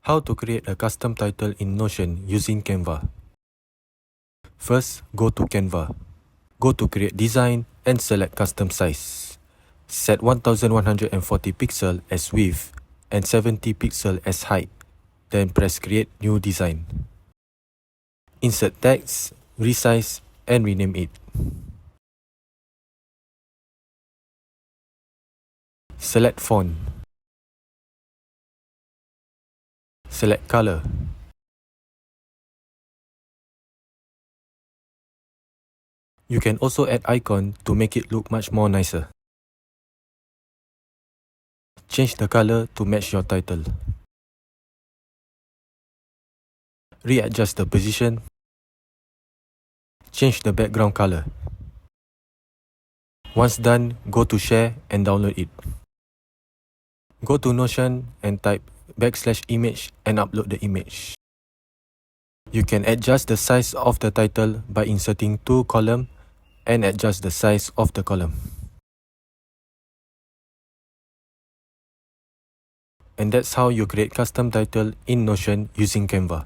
How to create a custom title in Notion using Canva. First, go to Canva. Go to Create Design and select Custom Size. Set 1140 pixel as width and 70 pixel as height. Then press Create New Design. Insert text, resize and rename it. Select Font. Select Color. You can also add icon to make it look much more nicer. Change the color to match your title. Readjust the position. Change the background color. Once done, go to Share and download it. Go to Notion and type \image and upload the image. You can adjust the size of the title by inserting two columns and adjust the size of the column. And that's how you create custom title in Notion using Canva.